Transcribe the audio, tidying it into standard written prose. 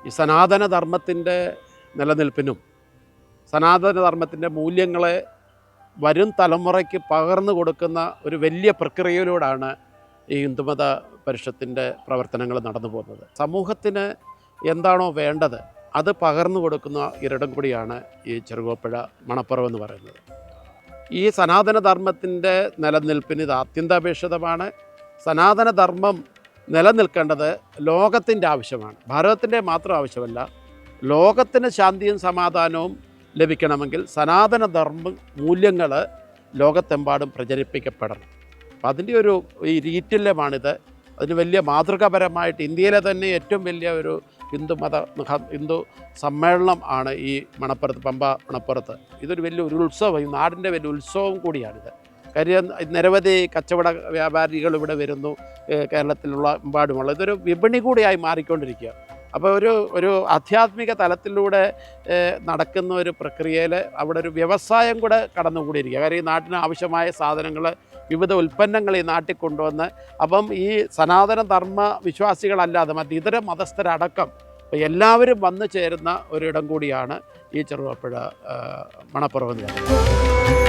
ഈ സനാതനധർമ്മത്തിൻ്റെ നിലനിൽപ്പിനും സനാതനധർമ്മത്തിൻ്റെ മൂല്യങ്ങളെ വരും തലമുറയ്ക്ക് പകർന്നു കൊടുക്കുന്ന ഒരു വലിയ പ്രക്രിയയിലൂടെയാണ് ഈ ഹിന്ദുമത പരിഷത്തിൻ്റെ പ്രവർത്തനങ്ങൾ നടന്നു പോകുന്നത്. സമൂഹത്തിന് എന്താണോ വേണ്ടത് അത് പകർന്നു കൊടുക്കുന്ന ഇരിടം കൂടിയാണ് ഈ ചെറുകോപ്പുഴ മണപ്പുറം എന്ന് പറയുന്നത്. ഈ സനാതനധർമ്മത്തിൻ്റെ നിലനിൽപ്പിന് ഇത് അത്യന്താപേക്ഷിതമാണ്. സനാതനധർമ്മം നിലനിൽക്കേണ്ടത് ലോകത്തിൻ്റെ ആവശ്യമാണ്, ഭാരതത്തിൻ്റെ മാത്രം ആവശ്യമല്ല. ലോകത്തിന് ശാന്തിയും സമാധാനവും ലഭിക്കണമെങ്കിൽ സനാതനധർമ്മ മൂല്യങ്ങൾ ലോകത്തെമ്പാടും പ്രചരിപ്പിക്കപ്പെടണം. അപ്പം അതിൻ്റെ ഈ രീറ്റില്യമാണിത്. അതിന് വലിയ മാതൃകാപരമായിട്ട് ഇന്ത്യയിലെ തന്നെ ഏറ്റവും വലിയ ഒരു ഹിന്ദു സമ്മേളനം ആണ് ഈ മണപ്പുറത്ത്, പമ്പ മണപ്പുറത്ത്. ഇതൊരു വലിയ ഉത്സവം, ഈ നാടിൻ്റെ വലിയ ഉത്സവം കൂടിയാണിത്. കാര്യം നിരവധി കച്ചവട വ്യാപാരികൾ ഇവിടെ വരുന്നു, കേരളത്തിലുള്ള എമ്പാടുമുള്ള. ഇതൊരു വിപണി കൂടിയായി മാറിക്കൊണ്ടിരിക്കുക. അപ്പോൾ ഒരു ആധ്യാത്മിക തലത്തിലൂടെ നടക്കുന്ന ഒരു പ്രക്രിയയിൽ അവിടെ ഒരു വ്യവസായം കൂടെ കടന്നുകൂടിയിരിക്കുക. കാര്യം ഈ നാട്ടിന് ആവശ്യമായ സാധനങ്ങൾ, വിവിധ ഉൽപ്പന്നങ്ങൾ ഈ നാട്ടിൽ കൊണ്ടുവന്ന്, അപ്പം ഈ സനാതന ധർമ്മ വിശ്വാസികളല്ലാതെ മറ്റ് ഇതര മതസ്ഥരടക്കം എല്ലാവരും വന്നു ചേരുന്ന ഒരിടം കൂടിയാണ് ഈ ചെറുകോപ്പുഴ മണപ്പുറം എന്ന് പറയുന്നത്.